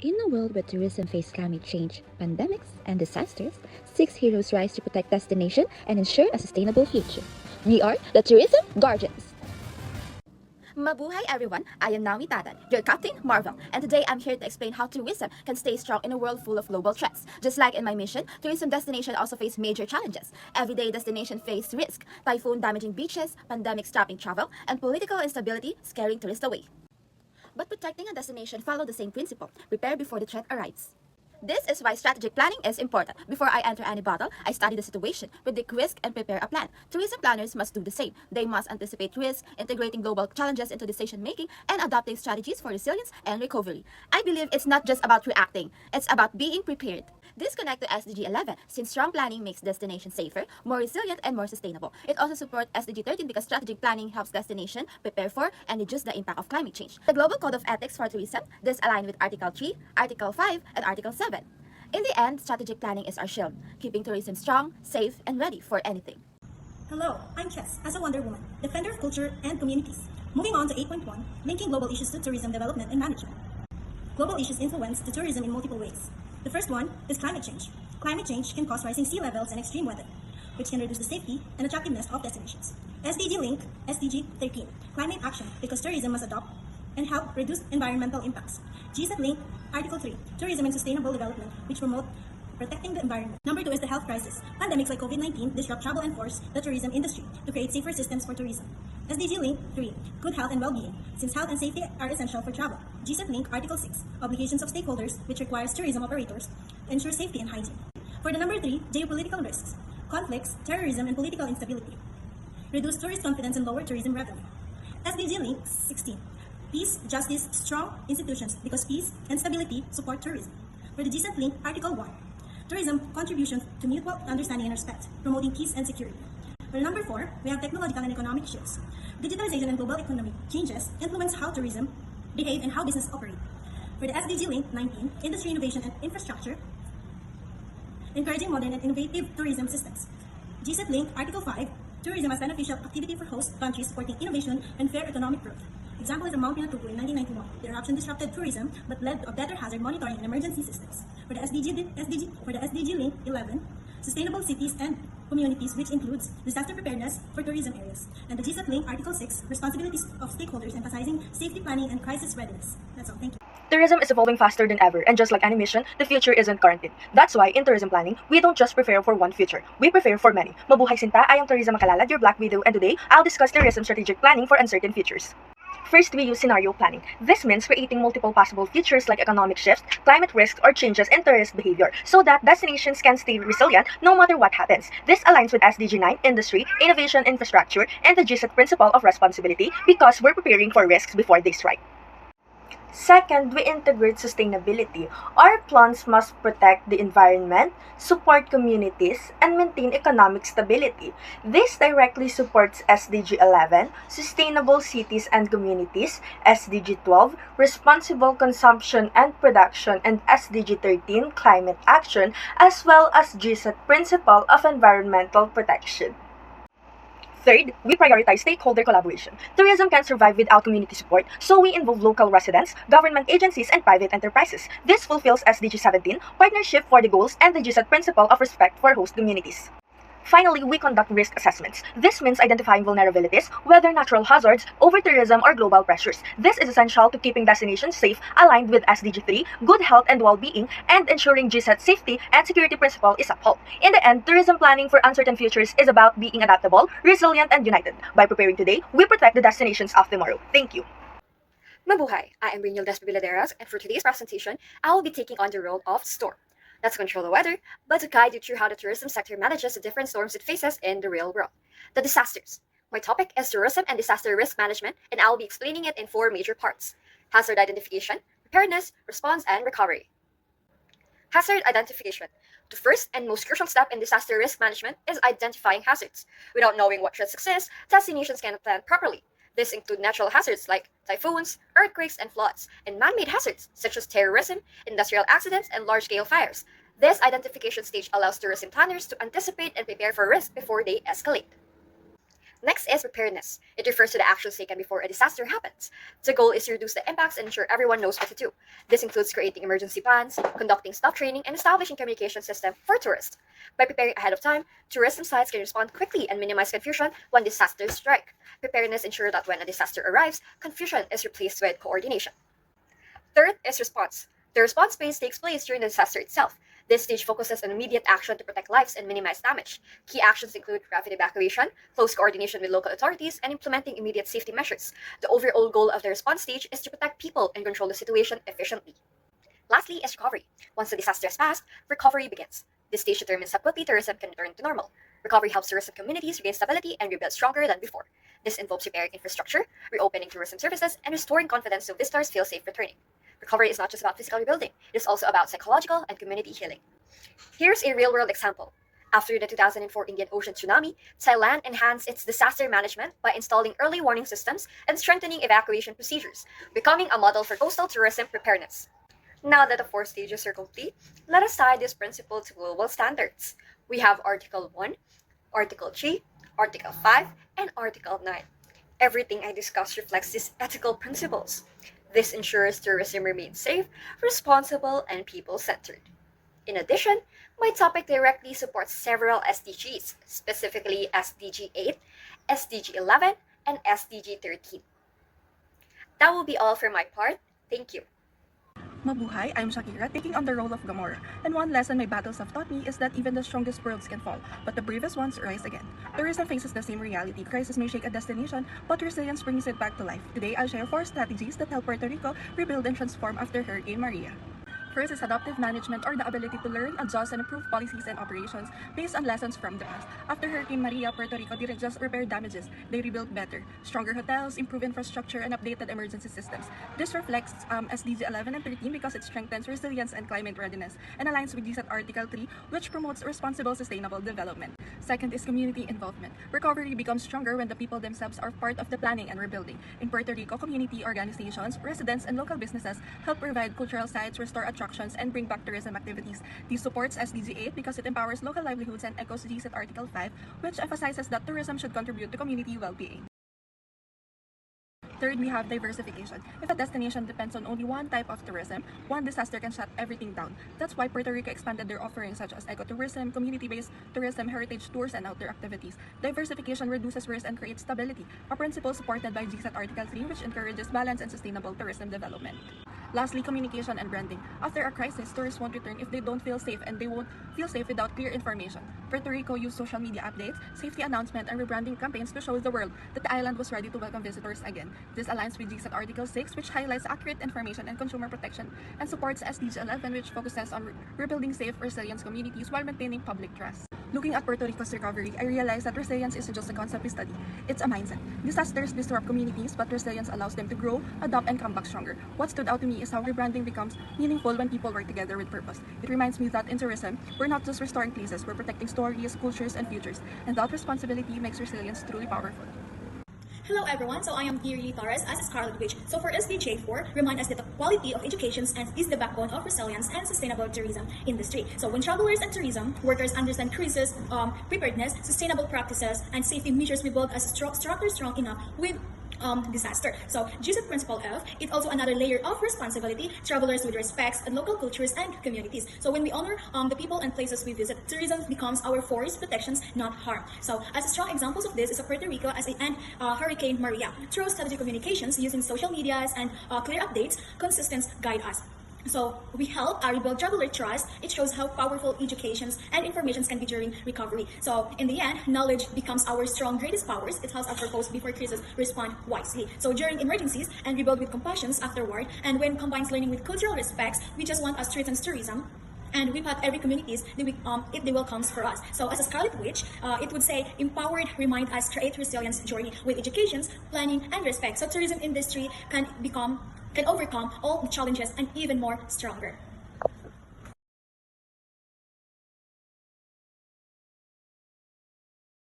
In a world where tourism faces climate change, pandemics, and disasters, six heroes rise to protect destination and ensure a sustainable future. We are the Tourism Guardians. Mabuhay everyone, I am Naomi Tatad, your Captain Marvel, and today I'm here to explain how tourism can stay strong in a world full of global threats. Just like in my mission, tourism destinations also face major challenges. Everyday destinations face risk, typhoon damaging beaches, pandemic stopping travel, and political instability scaring tourists away. But protecting a destination follows the same principle, prepare before the threat arrives. This is why strategic planning is important. Before I enter any battle, I study the situation, predict risk, and prepare a plan. Tourism planners must do the same. They must anticipate risk, integrating global challenges into decision making, and adopting strategies for resilience and recovery. I believe it's not just about reacting, it's about being prepared. This connects to SDG 11, since strong planning makes destinations safer, more resilient, and more sustainable. It also supports SDG 13 because strategic planning helps destination prepare for and reduce the impact of climate change. The Global Code of Ethics for Tourism, this aligns with Article 3, Article 5, and Article 7. In the end, strategic planning is our shield, keeping tourism strong, safe, and ready for anything. Hello, I'm Chess, as a Wonder Woman, defender of culture and communities. Moving on to 8.1, linking global issues to tourism development and management. Global issues influence the tourism in multiple ways. The first one is climate change. Climate change can cause rising sea levels and extreme weather, which can reduce the safety and attractiveness of destinations. SDG link, SDG 13, climate action, because tourism must adopt and help reduce environmental impacts. GSET link, Article 3, tourism and sustainable development, which promote protecting the environment. Number 2 is the health crisis. Pandemics like COVID-19 disrupt travel and force the tourism industry to create safer systems for tourism. SDG link 3, good health and well-being, since health and safety are essential for travel. GSET link, Article 6, obligations of stakeholders, which requires tourism operators to ensure safety and hygiene. For the number 3, geopolitical risks, conflicts, terrorism, and political instability. Reduce tourist confidence and lower tourism revenue. SDG link 16, peace, justice, strong institutions, because peace and stability support tourism. For the GSET link, Article 1, tourism contribution to mutual understanding and respect, promoting peace and security. For number 4, we have technological and economic shifts. Digitalization and global economic changes influence how tourism behave and how business operate. For the SDG link 19, industry innovation and infrastructure, encouraging modern and innovative tourism systems. GSET link, Article 5, tourism as beneficial activity for host countries supporting innovation and fair economic growth. Example is the Mount Pinatubo in 1991. The eruption disrupted tourism but led to a better hazard monitoring and emergency systems. For the SDG link 11, sustainable cities and communities, which includes disaster preparedness for tourism areas. And the GSET link, Article 6, responsibilities of stakeholders, emphasizing safety planning and crisis readiness. That's all. Thank you. Tourism is evolving faster than ever, and just like any mission, the future isn't guaranteed. That's why in tourism planning, we don't just prepare for one future, we prepare for many. Mabuhay Sinta, I am Clarissa Macalalad, your Black Widow, and today, I'll discuss tourism strategic planning for uncertain futures. First, we use scenario planning. This means creating multiple possible futures like economic shifts, climate risks, or changes in tourist behavior so that destinations can stay resilient no matter what happens. This aligns with SDG 9, industry, innovation, infrastructure, and the GSET principle of responsibility because we're preparing for risks before they strike. Second, we integrate sustainability. Our plans must protect the environment, support communities, and maintain economic stability. This directly supports SDG 11, Sustainable Cities and Communities, SDG 12, Responsible Consumption and Production, and SDG 13, Climate Action, as well as GSET Principle of Environmental Protection. Third, we prioritize stakeholder collaboration. Tourism can survive without community support, so we involve local residents, government agencies, and private enterprises. This fulfills SDG 17, Partnership for the Goals, and the GSET Principle of Respect for Host Communities. Finally, we conduct risk assessments. This means identifying vulnerabilities, whether natural hazards, over-tourism, or global pressures. This is essential to keeping destinations safe, aligned with SDG 3, good health and well-being, and ensuring GSET safety and security principle is upheld. In the end, tourism planning for uncertain futures is about being adaptable, resilient, and united. By preparing today, we protect the destinations of tomorrow. Thank you. Mabuhay! I am Brenielle Despabiladeras, and for today's presentation, I will be taking on the role of storm. Not to control the weather, but to guide you through how the tourism sector manages the different storms it faces in the real world. The disasters. My topic is tourism and disaster risk management, and I will be explaining it in 4 major parts: hazard identification, preparedness, response, and recovery. Hazard identification. The first and most crucial step in disaster risk management is identifying hazards. Without knowing what risks exist, destinations cannot plan properly. This includes natural hazards like typhoons, earthquakes, and floods, and man-made hazards such as terrorism, industrial accidents, and large-scale fires. This identification stage allows tourism planners to anticipate and prepare for risk before they escalate. Next is preparedness. It refers to the actions taken before a disaster happens. The goal is to reduce the impacts and ensure everyone knows what to do. This includes creating emergency plans, conducting staff training, and establishing communication system for tourists. By preparing ahead of time, tourism sites can respond quickly and minimize confusion when disasters strike. Preparedness ensures that when a disaster arrives, confusion is replaced with coordination. Third is response. The response phase takes place during the disaster itself. This stage focuses on immediate action to protect lives and minimize damage. Key actions include rapid evacuation, close coordination with local authorities, and implementing immediate safety measures. The overall goal of the response stage is to protect people and control the situation efficiently. Lastly is recovery. Once the disaster has passed, recovery begins. This stage determines how quickly tourism can return to normal. Recovery helps tourism communities regain stability and rebuild stronger than before. This involves repairing infrastructure, reopening tourism services, and restoring confidence so visitors feel safe returning. Recovery is not just about physical rebuilding, it is also about psychological and community healing. Here's a real-world example. After the 2004 Indian Ocean tsunami, Thailand enhanced its disaster management by installing early warning systems and strengthening evacuation procedures, becoming a model for coastal tourism preparedness. Now that the 4 stages are complete, let us tie this principle to global standards. We have Article 1, Article 3, Article 5, and Article 9. Everything I discussed reflects these ethical principles. This ensures tourism remains safe, responsible, and people-centered. In addition, my topic directly supports several SDGs, specifically SDG 8, SDG 11, and SDG 13. That will be all for my part. Thank you. Mabuhay, I'm Shakira, taking on the role of Gamora. And one lesson my battles have taught me is that even the strongest worlds can fall, but the bravest ones rise again. Tourism faces the same reality. Crisis may shake a destination, but resilience brings it back to life. Today, I'll share 4 strategies that help Puerto Rico rebuild and transform after Hurricane Maria. First is adaptive management, or the ability to learn, adjust, and improve policies and operations based on lessons from the past. After Hurricane Maria, Puerto Rico didn't just repair damages, they rebuilt better. Stronger hotels, improved infrastructure, and updated emergency systems. This reflects SDG 11 and 13 because it strengthens resilience and climate readiness, and aligns with GSAT Article 3, which promotes responsible sustainable development. Second is community involvement. Recovery becomes stronger when the people themselves are part of the planning and rebuilding. In Puerto Rico, community organizations, residents, and local businesses help provide cultural sites, restore attractions, and bring back tourism activities. This supports SDG 8 because it empowers local livelihoods and echoes GSAT Article 5, which emphasizes that tourism should contribute to community well-being. Third, we have diversification. If a destination depends on only one type of tourism, one disaster can shut everything down. That's why Puerto Rico expanded their offerings such as ecotourism, community-based tourism, heritage tours, and outdoor activities. Diversification reduces risk and creates stability, a principle supported by GSAT Article 3, which encourages balanced and sustainable tourism development. Lastly, communication and branding. After a crisis, tourists won't return if they don't feel safe, and they won't feel safe without clear information. Puerto Rico used social media updates, safety announcement, and rebranding campaigns to show the world that the island was ready to welcome visitors again. This aligns with GSAT Article 6, which highlights accurate information and consumer protection, and supports SDG 11, which focuses on rebuilding safe, resilient communities while maintaining public trust. Looking at Puerto Rico's recovery, I realized that resilience isn't just a concept we study, it's a mindset. Disasters disrupt communities, but resilience allows them to grow, adapt, and come back stronger. What stood out to me is how rebranding becomes meaningful when people work together with purpose. It reminds me that in tourism, we're not just restoring places, we're protecting stories, cultures, and futures. And that responsibility makes resilience truly powerful. Hello everyone, so I am dearly Torres as a Scarlet Witch. So for SDG 4, remind us that the quality of education is the backbone of resilience and sustainable tourism industry. So when travelers and tourism workers understand crisis, preparedness, sustainable practices, and safety measures, we build a strong enough with disaster. So GSAT Principle F, it's also another layer of responsibility. Travelers with respects and local cultures and communities. So when we honor the people and places we visit, tourism becomes our forest protections, not harm. So as strong examples of this is Puerto Rico and Hurricane Maria. Through strategic communications using social medias and clear updates, consistence guide us. So we help rebuild traveler trust. It shows how powerful educations and informations can be during recovery. So in the end, knowledge becomes our greatest powers. It helps us propose before crisis, respond wisely. So during emergencies and rebuild with compassion afterward. And when combines learning with cultural respects, we just want us to strengthen tourism. And we pat every communities if they welcomes for us. So as a Scarlet Witch, it would say empowered, remind us, create resilience journey with educations, planning, and respect. So tourism industry can overcome all the challenges and even more stronger.